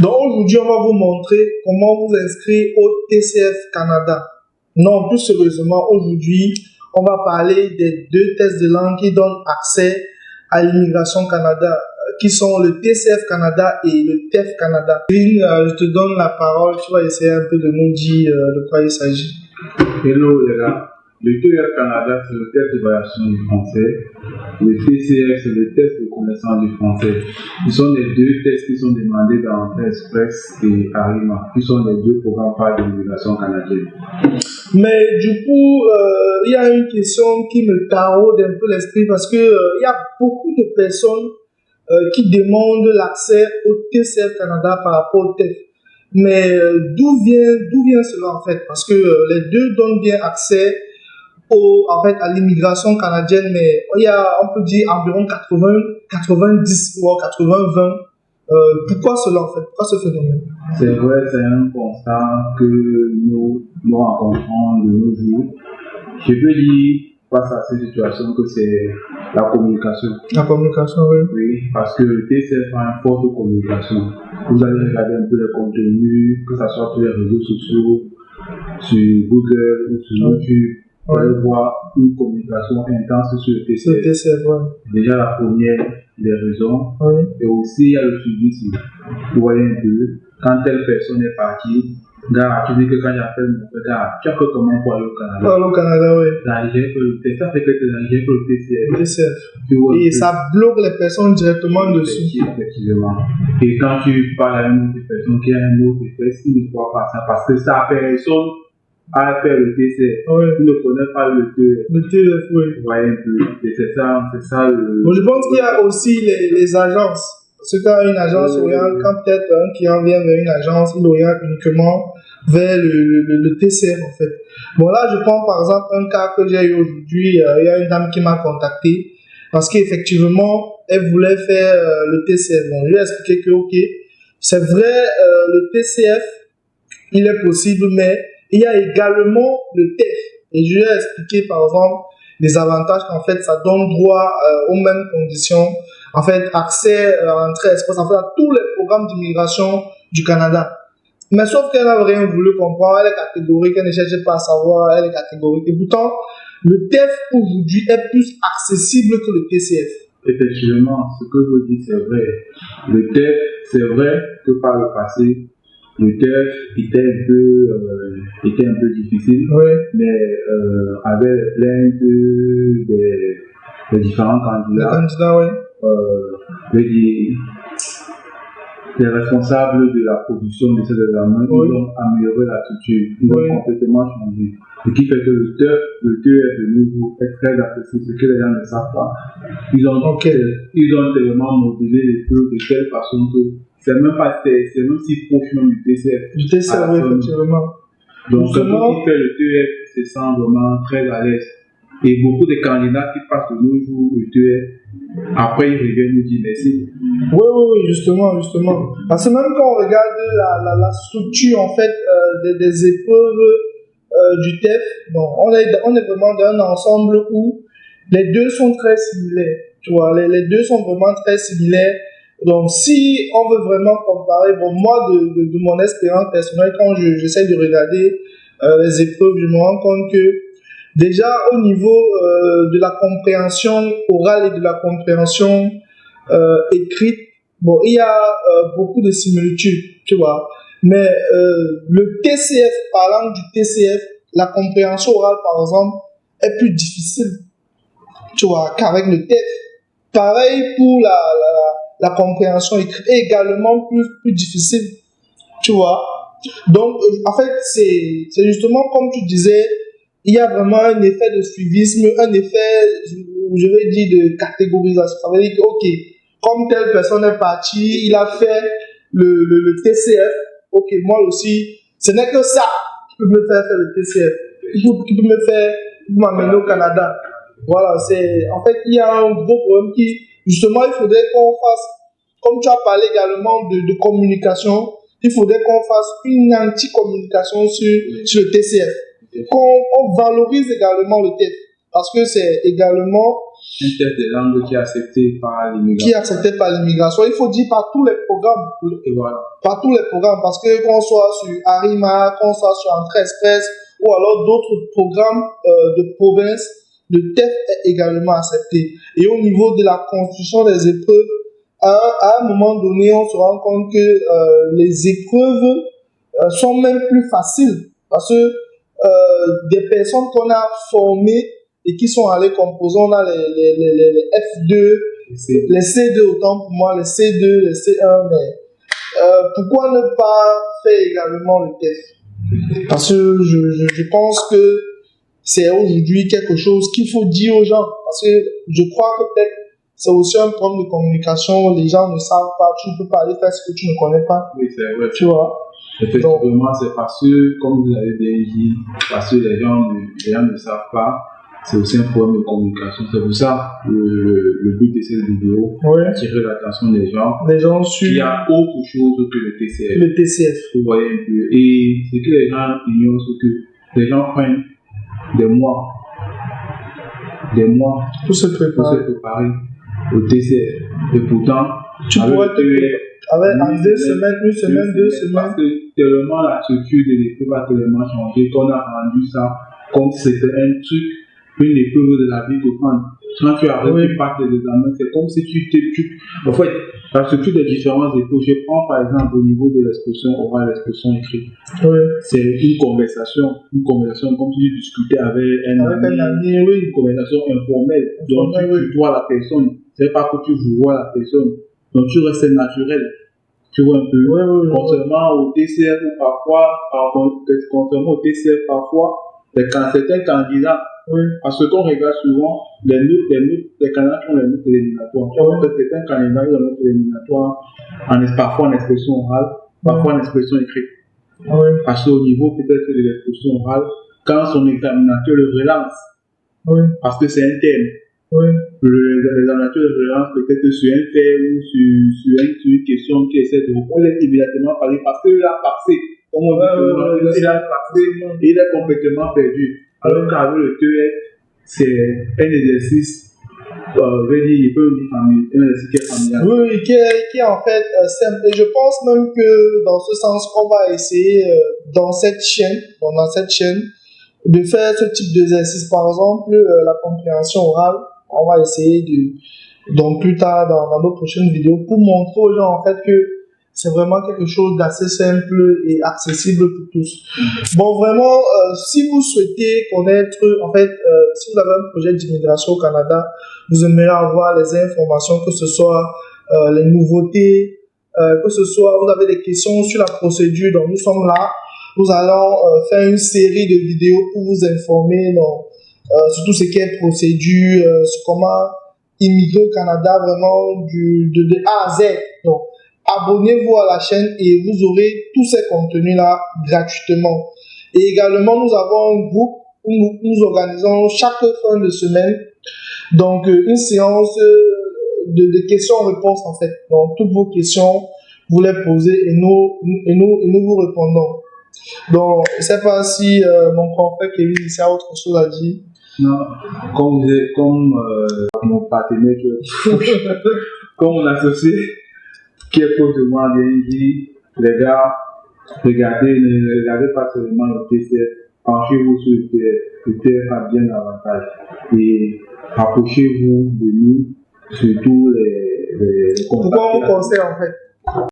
Donc aujourd'hui, on va vous montrer comment vous inscrire au TCF Canada. Non, plus sérieusement, aujourd'hui, on va parler des deux tests de langue qui donnent accès à l'immigration Canada, qui sont le TCF Canada et le TEF Canada. Je te donne la parole, tu vas essayer un peu de nous dire de quoi il s'agit. Hello les gars, le TEF Canada c'est le test d'évaluation du français, le TCF c'est le test de connaissance du français. Ce sont les deux tests qui sont demandés dans Entrée Express et Arima, qui sont les deux programmes phares de l'immigration canadienne. Mais du coup, il y a une question qui me taraude un peu l'esprit parce que il y a beaucoup de personnes qui demandent l'accès au TCF Canada par rapport au TEF. Mais d'où vient cela en fait? Parce que les deux donnent bien accès à l'immigration canadienne, mais il y a, on peut dire, environ 90 ou 80-20. Pourquoi cela en fait? Pourquoi ce phénomène? C'est vrai, c'est un constat que nous rencontrons de nos jours. Je peux dire, face à cette situation, que c'est la communication. La communication, oui. Oui, parce que le TCF a une forte communication. Vous allez regarder un peu les contenus, que ce soit sur les réseaux sociaux, sur Google ou sur YouTube. Vous allez voir une communication intense sur le TCF. Le TCF, oui. Déjà la première des raisons. Oui. Et aussi, il y a le suivisme. Vous voyez un peu, quand telle personne est partie, gars, tu dis que quand j'appelle mon frère, gars, tu as fait comment pour aller au Canada? Pour aller au Canada, oui. J'ai fait le TCF, ça fait que j'ai fait le TCF. Le TCF. Et ça bloque les personnes directement dessus. Effectivement. Et quand tu parles à une autre personne qui a un autre test, il ne voit pas ça parce que sa personne a fait le TCF. Oui. Il ne connaît pas le TEF. Le TEF, oui. Vous voyez un peu. Et c'est ça le. Bon, je pense qu'il y a aussi les agences. Parce que quand une agence oriente, quand peut-être un client vient vers une agence, il oriente uniquement vers le TCF en fait. Bon là, je prends par exemple un cas que j'ai eu aujourd'hui. Il y a une dame qui m'a contacté parce qu'effectivement, elle voulait faire le TCF. Bon, je lui ai expliqué que ok, c'est vrai, le TCF, il est possible, mais il y a également le TEF. Et je lui ai expliqué par exemple les avantages qu'en fait ça donne droit aux mêmes conditions, en fait accès à Entrée Express, en fait à tous les programmes d'immigration du Canada. Mais sauf qu'elle n'a rien voulu comprendre, elle est catégorique, elle ne cherche pas à savoir, elle est catégorique. Et pourtant, le TEF aujourd'hui est plus accessible que le TCF. Effectivement, ce que vous dites c'est vrai. Le TEF, c'est vrai que par le passé, le TEF était un peu difficile, oui. Mais avec l'aide des différents candidats, les responsables de la production de ces examens, ils ont amélioré la structure, ils ont complètement changé. Ce qui fait que le TEF de nos jours est très accessible, ce que les gens ne savent pas. Ils ont tellement modulé les trucs de telle façon que c'est même si proche du TCF. Du TCF, oui, effectivement. Donc, celui qui fait le TEF se sent vraiment très à l'aise. Et beaucoup de candidats qui passent de nos jours le TEF, après ils reviennent nous dire merci. Oui, justement. Parce que même quand on regarde la structure en fait des épreuves du TEF, bon, on est vraiment dans un ensemble où les deux sont très similaires. Tu vois, les deux sont vraiment très similaires. Donc, si on veut vraiment comparer, bon, moi, de mon expérience personnelle, quand j'essaie de regarder les épreuves, je me rends compte que déjà au niveau de la compréhension orale et de la compréhension écrite, bon, il y a beaucoup de similitudes, tu vois. Mais le TCF, parlant du TCF, la compréhension orale, par exemple, est plus difficile, tu vois, qu'avec le TEF. Pareil pour la compréhension écrite est également plus difficile, tu vois. Donc, en fait, c'est justement comme tu disais, il y a vraiment un effet de suivisme, un effet, je vais dire, de catégorisation. Ça veut dire que, ok, comme telle personne est partie, il a fait le TCF, ok, moi aussi, ce n'est que ça qui peut me faire le TCF, qui peut me faire m'amener au Canada. Voilà, en fait, il y a un gros problème qui, justement, il faudrait qu'on fasse, comme tu as parlé également de communication, il faudrait qu'on fasse une anti-communication sur le TCF. Qu'on valorise également le TEF, parce que c'est également Un test de langue qui est accepté par l'immigration. Qui est accepté par l'immigration. Il faut dire par tous les programmes. Et voilà. Par tous les programmes. Parce que qu'on soit sur Arima, qu'on soit sur Entrée Express, ou alors d'autres programmes de province, le TEF est également accepté. Et au niveau de la construction des épreuves, à un moment donné, on se rend compte que les épreuves sont même plus faciles. Parce que des personnes qu'on a formées et qui sont allées composer, on a les F2, les C2 autant pour moi, les C2, les C1, mais pourquoi ne pas faire également le TEF? Parce que je pense que c'est aujourd'hui quelque chose qu'il faut dire aux gens. Parce que je crois que peut-être c'est aussi un problème de communication. Les gens ne savent pas. Tu ne peux pas aller faire ce que tu ne connais pas. Oui, c'est vrai. Tu vois? Effectivement, c'est parce que, comme vous l'avez bien dit, parce que les gens ne savent pas. C'est aussi un problème de communication. C'est pour ça le but de cette vidéo, attirer l'attention des gens sur il y a autre chose que le TCF. Le TCF. Vous voyez un peu. Et ce que les gens ignorent, c'est que les gens prennent des mois pour se préparer au TCF. Et pourtant, tu pourrais en 2 semaines, une semaine, 2 semaines. Parce que tellement la structure de l'épreuve a tellement changé qu'on a rendu ça comme si c'était un truc, une épreuve de la vie courante. Quand tu arrives, tu passes des examens, c'est comme si en fait, la structure des différentes épreuves, je prends par exemple au niveau de l'expression orale, l'expression écrite. C'est une conversation comme si tu discutais avec un ami, une conversation informelle. Donc tu vois la personne, c'est pas que tu vois la personne, donc tu restes naturel. Tu vois un peu, contrairement au TCF où parfois, certains candidats, parce qu'on regarde souvent les candidats qui ont les notes éliminatoires. Tu vois que certains candidats ont les notes éliminatoires parfois en expression orale, parfois en expression écrite. Parce qu'au niveau peut-être de l'expression orale, quand son examinateur le relance, parce que c'est un thème. L'examinateur de relance peut-être sur un fait ou sur une question qui essaie de répondre immédiatement parce qu'il a passé. Comme on dit, il a passé, il est complètement perdu. Alors qu'avec le TEF, c'est un exercice, un exercice qui est familial. Oui, qui est en fait simple. Et je pense même que dans ce sens, on va essayer dans cette chaîne, de faire ce type d'exercice. Par exemple, la compréhension orale. On va essayer donc plus tard dans nos prochaines vidéos pour montrer aux gens en fait que c'est vraiment quelque chose d'assez simple et accessible pour tous. Bon, vraiment, si vous souhaitez connaître, en fait, si vous avez un projet d'immigration au Canada, vous aimeriez avoir les informations, que ce soit les nouveautés, que ce soit, vous avez des questions sur la procédure, donc nous sommes là. Nous allons faire une série de vidéos pour vous informer sur tout ce qui est procédure, sur comment immigrer au Canada vraiment de A à Z. Donc, abonnez-vous à la chaîne et vous aurez tous ces contenus-là gratuitement. Et également, nous avons un groupe où nous organisons chaque fin de semaine donc une séance de questions-réponses en fait. Donc, toutes vos questions, vous les posez et nous vous répondons. Donc, je ne sais pas si mon confrère Kevin ici a autre chose à dire. Non, comme mon partenaire comme mon associé qui est proche de moi vient dit, les gars, ne regardez pas seulement le TCF, penchez-vous sur le TF. Le TF a bien davantage. Et rapprochez-vous de nous, surtout les Pourquoi on conseille en fait?